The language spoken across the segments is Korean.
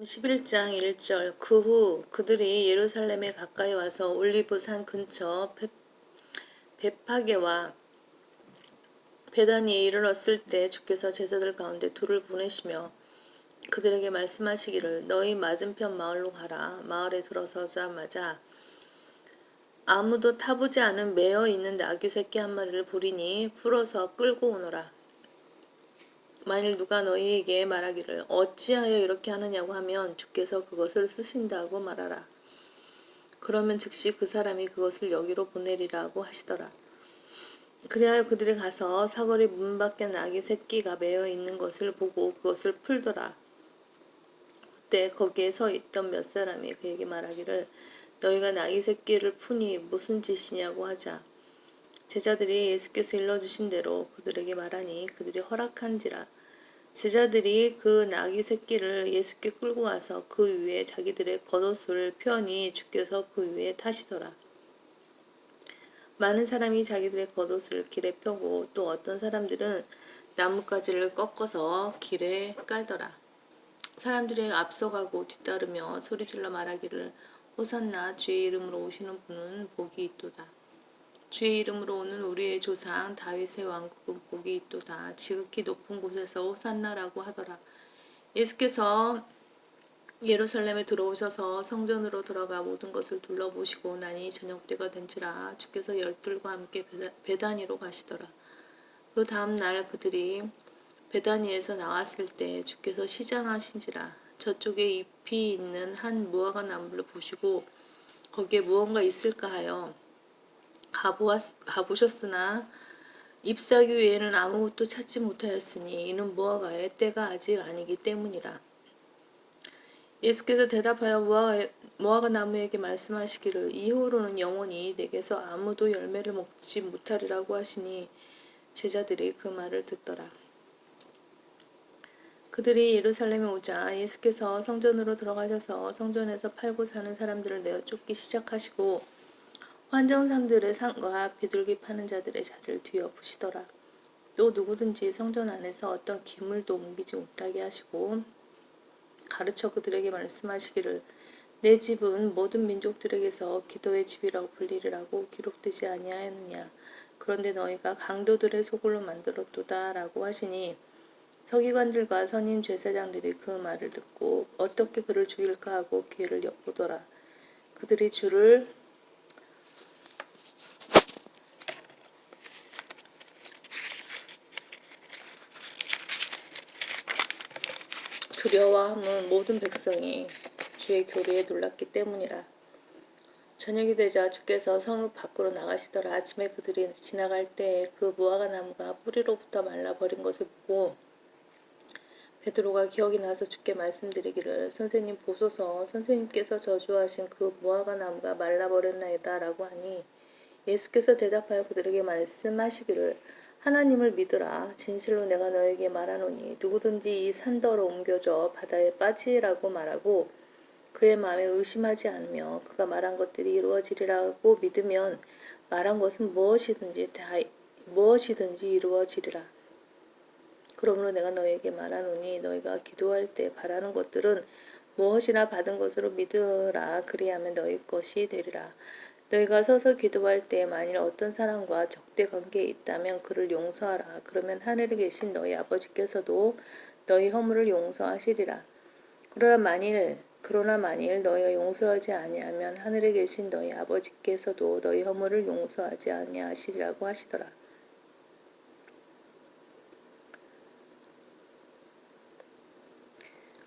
11장 1절. 그 후 그들이 예루살렘에 가까이 와서 올리브산 근처 베파게와 베다니에 이르렀을 때 주께서 제자들 가운데 둘을 보내시며 그들에게 말씀하시기를 너희 맞은편 마을로 가라. 마을에 들어서자마자 아무도 타보지 않은 매어 있는 나귀 새끼 한 마리를 보리니 풀어서 끌고 오너라. 만일 누가 너희에게 말하기를 어찌하여 이렇게 하느냐고 하면 주께서 그것을 쓰신다고 말하라. 그러면 즉시 그 사람이 그것을 여기로 보내리라고 하시더라. 그리하여 그들이 가서 사거리 문 밖에 나귀 새끼가 매어 있는 것을 보고 그것을 풀더라. 그때 거기에 서 있던 몇 사람이 그에게 말하기를 너희가 나귀 새끼를 푸니 무슨 짓이냐고 하자. 제자들이 예수께서 일러주신 대로 그들에게 말하니 그들이 허락한지라. 제자들이 그 나귀 새끼를 예수께 끌고 와서 그 위에 자기들의 겉옷을 펴니 주께서 그 위에 타시더라. 많은 사람이 자기들의 겉옷을 길에 펴고 또 어떤 사람들은 나뭇가지를 꺾어서 길에 깔더라. 사람들이 앞서가고 뒤따르며 소리질러 말하기를 호산나 주의 이름으로 오시는 분은 복이 있도다. 주의 이름으로 오는 우리의 조상 다윗의 왕국은 복이 있도다. 지극히 높은 곳에서 호산나라고 하더라. 예수께서 예루살렘에 들어오셔서 성전으로 들어가 모든 것을 둘러보시고 나니 저녁때가 된지라 주께서 열둘과 함께 베다니로 가시더라. 그 다음 날 그들이 베다니에서 나왔을 때 주께서 시장하신지라 저쪽에 잎이 있는 한 무화과 나무를 보시고 거기에 무언가 있을까 하여 가보셨으나 잎사귀 외에는 아무것도 찾지 못하였으니 이는 무화과의 때가 아직 아니기 때문이라. 예수께서 대답하여 무화과 나무에게 말씀하시기를 이후로는 영원히 내게서 아무도 열매를 먹지 못하리라고 하시니 제자들이 그 말을 듣더라. 그들이 예루살렘에 오자 예수께서 성전으로 들어가셔서 성전에서 팔고 사는 사람들을 내어 쫓기 시작하시고 환정상들의 상과 비둘기 파는 자들의 자리를 뒤엎으시더라. 또 누구든지 성전 안에서 어떤 기물도 옮기지 못하게 하시고 가르쳐 그들에게 말씀하시기를 내 집은 모든 민족들에게서 기도의 집이라고 불리리라고 기록되지 아니하였느냐. 그런데 너희가 강도들의 소굴로 만들었도다 라고 하시니 서기관들과 선임 제사장들이 그 말을 듣고 어떻게 그를 죽일까 하고 기회를 엿보더라. 그들이 주를 두려워함은 모든 백성이 주의 교리에 놀랐기 때문이라. 저녁이 되자 주께서 성읍 밖으로 나가시더라. 아침에 그들이 지나갈 때에 그 무화과 나무가 뿌리로부터 말라버린 것을 보고 베드로가 기억이 나서 주께 말씀드리기를 선생님 보소서 선생님께서 저주하신 그 무화과 나무가 말라버렸나이다 라고 하니 예수께서 대답하여 그들에게 말씀하시기를 하나님을 믿으라. 진실로 내가 너에게 말하노니 누구든지 이 산더러 옮겨져 바다에 빠지라고 말하고 그의 마음에 의심하지 않으며 그가 말한 것들이 이루어지리라고 믿으면 말한 것은 무엇이든지 이루어지리라. 그러므로 내가 너에게 말하노니 너희가 기도할 때 바라는 것들은 무엇이나 받은 것으로 믿으라. 그리하면 너희 것이 되리라. 너희가 서서 기도할 때 만일 어떤 사람과 적대 관계에 있다면 그를 용서하라. 그러면 하늘에 계신 너희 아버지께서도 너희 허물을 용서하시리라. 그러나 만일 너희가 용서하지 아니하면 하늘에 계신 너희 아버지께서도 너희 허물을 용서하지 아니하시리라고 하시더라.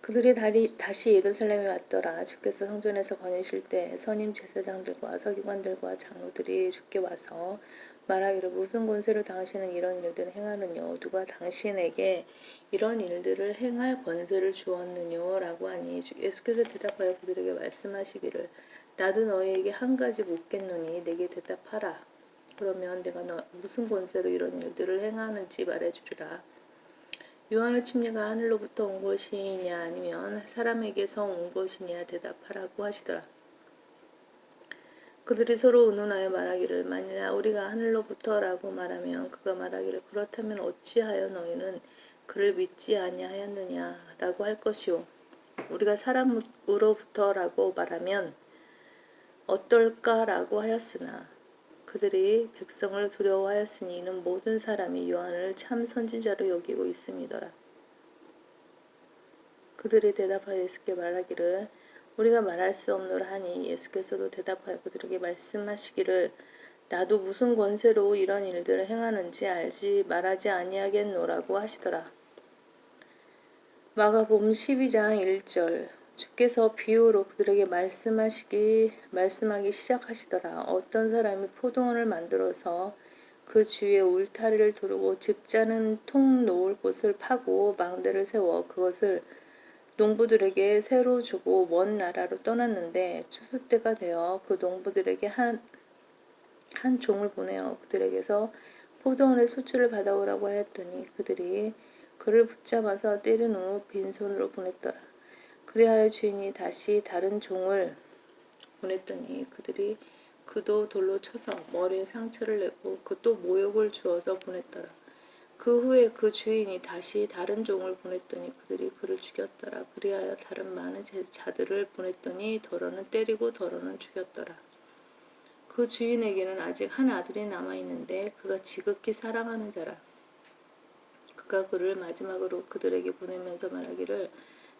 그들이 다시 예루살렘에 왔더라. 주께서 성전에서 거니실 때 선임 제사장들과 서기관들과 장로들이 주께 와서 말하기를 무슨 권세로 당신은 이런 일들을 행하느뇨? 누가 당신에게 이런 일들을 행할 권세를 주었느뇨? 라고 하니 예수께서 대답하여 그들에게 말씀하시기를 나도 너희에게 한 가지 묻겠노니 내게 대답하라. 그러면 내가 무슨 권세로 이런 일들을 행하는지 말해주리라. 요한의 침례가 하늘로부터 온 것이냐 아니면 사람에게서 온 것이냐 대답하라고 하시더라. 그들이 서로 의논하여 말하기를 만일 우리가 하늘로부터라고 말하면 그가 말하기를 그렇다면 어찌하여 너희는 그를 믿지 아니하였느냐라고 할 것이요 우리가 사람으로부터라고 말하면 어떨까라고 하였으나 그들이 백성을 두려워하였으니 이는 모든 사람이 요한을 참 선지자로 여기고 있음이더라. 그들이 대답하여 예수께 말하기를 우리가 말할 수 없노라 하니 예수께서도 대답하여 그들에게 말씀하시기를 나도 무슨 권세로 이런 일들을 행하는지 알지 말하지 아니하겠노라고 하시더라. 마가복음 12장 1절 주께서 비유로 그들에게 말씀하기 시작하시더라. 어떤 사람이 포도원을 만들어서 그 주위에 울타리를 두르고 집자는 통 놓을 곳을 파고 망대를 세워 그것을 농부들에게 새로 주고 먼 나라로 떠났는데 추수 때가 되어 그 농부들에게 한 종을 보내어 그들에게서 포도원의 소출을 받아오라고 하였더니 그들이 그를 붙잡아서 때린 후 빈손으로 보냈더라. 그리하여 주인이 다시 다른 종을 보냈더니 그들이 그도 돌로 쳐서 머리에 상처를 내고 그 또 모욕을 주어서 보냈더라. 그 후에 그 주인이 다시 다른 종을 보냈더니 그들이 그를 죽였더라. 그리하여 다른 많은 자들을 보냈더니 더러는 때리고 더러는 죽였더라. 그 주인에게는 아직 한 아들이 남아있는데 그가 지극히 사랑하는 자라. 그가 그를 마지막으로 그들에게 보내면서 말하기를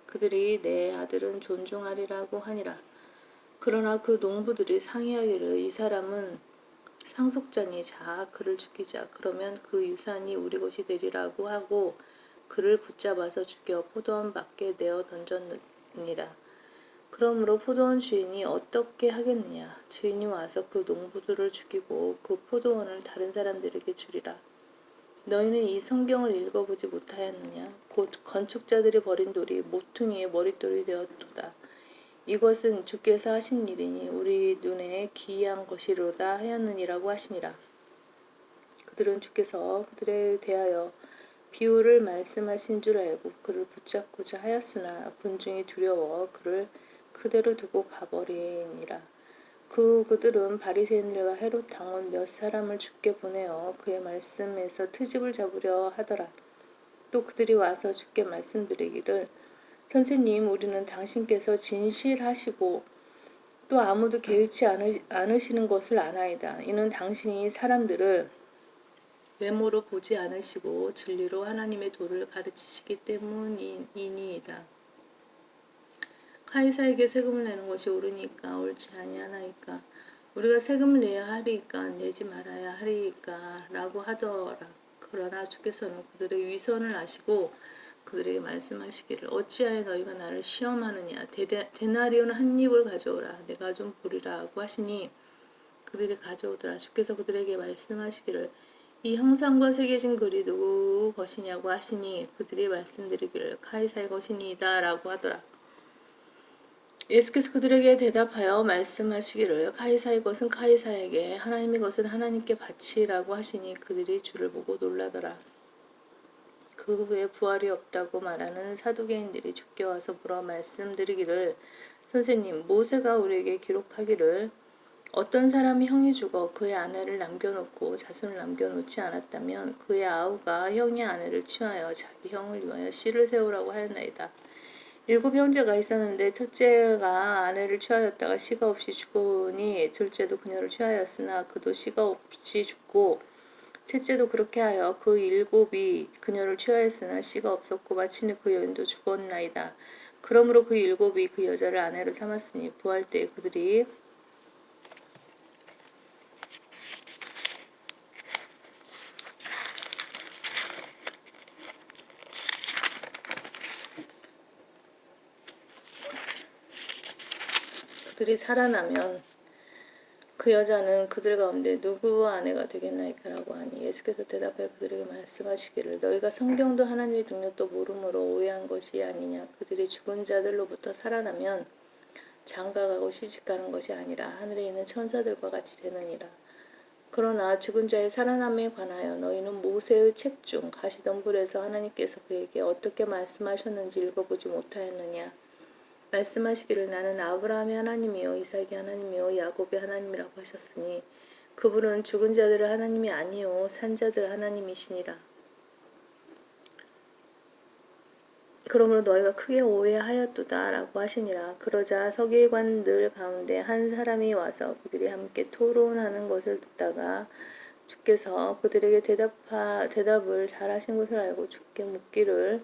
그들이 내 아들은 존중하리라고 하니라. 그러나 그 농부들이 상의하기를 이 사람은 상속자니 자 그를 죽이자. 그러면 그 유산이 우리 것이 되리라고 하고 그를 붙잡아서 죽여 포도원 밖에 내어 던졌느니라. 그러므로 포도원 주인이 어떻게 하겠느냐. 주인이 와서 그 농부들을 죽이고 그 포도원을 다른 사람들에게 주리라. 너희는 이 성경을 읽어보지 못하였느냐. 곧 건축자들이 버린 돌이 모퉁이의 머릿돌이 되었도다. 이것은 주께서 하신 일이니 우리 눈에 기이한 것이로다 하였느니라고 하시니라. 그들은 주께서 그들에 대하여 비유를 말씀하신 줄 알고 그를 붙잡고자 하였으나 군중이 두려워 그를 그대로 두고 가버리니라. 그들은 바리새인들과 헤롯 당원 몇 사람을 주께 보내어 그의 말씀에서 트집을 잡으려 하더라. 또 그들이 와서 주께 말씀드리기를 선생님 우리는 당신께서 진실하시고 또 아무도 개의치 않으시는 것을 아나이다. 이는 당신이 사람들을 외모로 보지 않으시고 진리로 하나님의 도를 가르치시기 때문이니이다. 카이사에게 세금을 내는 것이 옳으니까 옳지 아니하나이까. 우리가 세금을 내야 하리이까 내지 말아야 하리이까 라고 하더라. 그러나 주께서는 그들의 위선을 아시고 그들에게 말씀하시기를 어찌하여 너희가 나를 시험하느냐. 데나리온 한 입을 가져오라. 내가 좀 보리라 하고 하시니 그들이 가져오더라. 주께서 그들에게 말씀하시기를 이 형상과 새겨진 글이 누구 것이냐고 하시니 그들이 말씀드리기를 카이사의 것이니이다 라고 하더라. 예수께서 그들에게 대답하여 말씀하시기를 카이사의 것은 카이사에게 하나님의 것은 하나님께 바치라고 하시니 그들이 주를 보고 놀라더라. 그 후에 부활이 없다고 말하는 사두개인들이 주께 와서 물어 말씀드리기를 선생님 모세가 우리에게 기록하기를 어떤 사람이 형이 죽어 그의 아내를 남겨놓고 자손을 남겨놓지 않았다면 그의 아우가 형의 아내를 취하여 자기 형을 위하여 씨를 세우라고 하였나이다. 7 형제가 있었는데 첫째가 아내를 취하였다가 씨가 없이 죽으니 둘째도 그녀를 취하였으나 그도 씨가 없이 죽고 셋째도 그렇게 하여 그 7이 그녀를 취하였으나 씨가 없었고 마침내 그 여인도 죽었나이다. 그러므로 그 7이 그 여자를 아내로 삼았으니 부활 때에 그들이 살아나면 그 여자는 그들 가운데 누구와 아내가 되겠나이까 라고 하니 예수께서 대답하여 그들에게 말씀하시기를 너희가 성경도 하나님의 능력도 모름으로 오해한 것이 아니냐. 그들이 죽은 자들로부터 살아나면 장가가고 시집가는 것이 아니라 하늘에 있는 천사들과 같이 되느니라. 그러나 죽은 자의 살아남에 관하여 너희는 모세의 책 중 가시던 불에서 하나님께서 그에게 어떻게 말씀하셨는지 읽어보지 못하였느냐. 말씀하시기를 나는 아브라함의 하나님이요 이삭의 하나님이요 야곱의 하나님이라고 하셨으니 그분은 죽은 자들의 하나님이 아니요 산 자들의 하나님이시니라. 그러므로 너희가 크게 오해하였도다 라고 하시니라. 그러자 서기관들 가운데 한 사람이 와서 그들이 함께 토론하는 것을 듣다가 주께서 그들에게 대답을 잘하신 것을 알고 주께 묻기를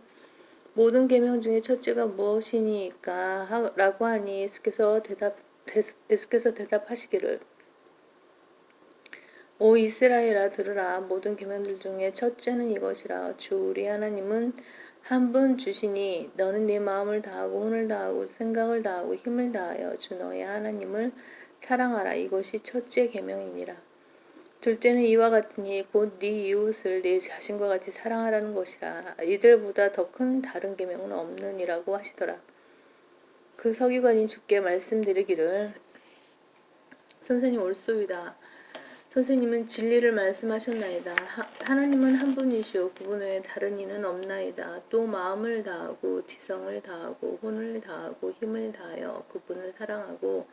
모든 계명 중에 첫째가 무엇이니까 라고 하니 예수께서 대답하시기를 오 이스라엘아 들으라. 모든 계명들 중에 첫째는 이것이라. 주 우리 하나님은 한 분 주시니 너는 네 마음을 다하고 혼을 다하고 생각을 다하고 힘을 다하여 주 너의 하나님을 사랑하라. 이것이 첫째 계명이니라. 둘째는 이와 같으니 곧 네 이웃을 네 자신과 같이 사랑하라는 것이라. 이들보다 더 큰 다른 계명은 없느니라고 하시더라. 그 서기관이 주께 말씀드리기를 선생님 옳소이다. 선생님은 진리를 말씀하셨나이다. 하나님은 한 분이시오. 그분 외에 다른 이는 없나이다. 또 마음을 다하고 지성을 다하고 혼을 다하고 힘을 다하여 그분을 사랑하고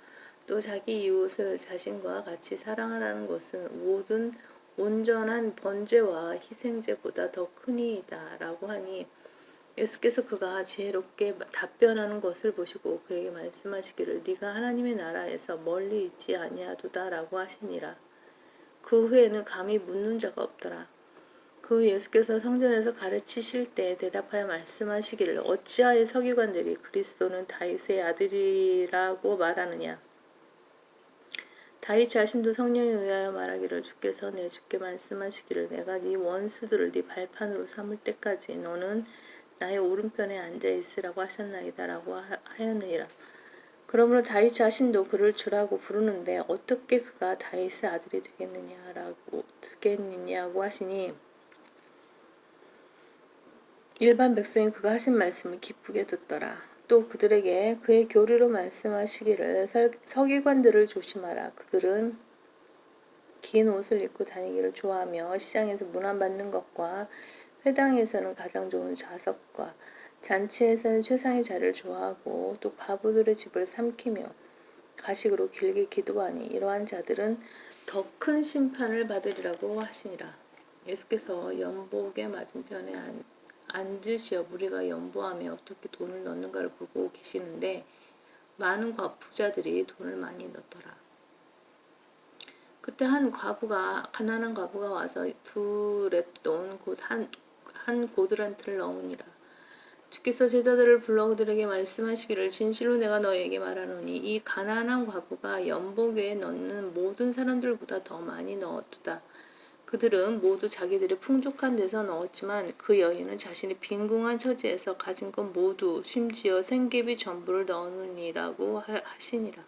또 자기 이웃을 자신과 같이 사랑하라는 것은 모든 온전한 번제와 희생제보다 더 크니이다. 라고 하니 예수께서 그가 지혜롭게 답변하는 것을 보시고 그에게 말씀하시기를 네가 하나님의 나라에서 멀리 있지 아니하도다 라고 하시니라. 그 후에는 감히 묻는 자가 없더라. 그 후 예수께서 성전에서 가르치실 때 대답하여 말씀하시기를 어찌하여 서기관들이 그리스도는 다윗의 아들이라고 말하느냐. 다윗 자신도 성령에 의하여 말하기를 주께서 내 주께 말씀하시기를 내가 네 원수들을 네 발판으로 삼을 때까지 너는 나의 오른편에 앉아 있으라고 하셨나이다 라고 하였느니라. 그러므로 다윗 자신도 그를 주라고 부르는데 어떻게 그가 다윗의 아들이 되겠느냐고 하시니 일반 백성이 그가 하신 말씀을 기쁘게 듣더라. 또 그들에게 그의 교리로 말씀하시기를 서기관들을 조심하라. 그들은 긴 옷을 입고 다니기를 좋아하며 시장에서 문안받는 것과 회당에서는 가장 좋은 좌석과 잔치에서는 최상의 자리를 좋아하고 또 과부들의 집을 삼키며 가식으로 길게 기도하니 이러한 자들은 더 큰 심판을 받으리라고 하시니라. 예수께서 연복의 맞은편에 앉으시어 무리가 연보하며 어떻게 돈을 넣는가를 보고 계시는데 많은 부자들이 돈을 많이 넣더라. 그때 가난한 과부가 와서 2렙돈 곧 한 고드란트를 넣으니라. 주께서 제자들을 불러 그들에게 말씀하시기를 진실로 내가 너희에게 말하노니 이 가난한 과부가 연복에 넣는 모든 사람들보다 더 많이 넣었도다. 그들은 모두 자기들이 풍족한 데서 넣었지만 그 여인은 자신이 빈궁한 처지에서 가진 것 모두 심지어 생계비 전부를 넣으니라고 하시니라.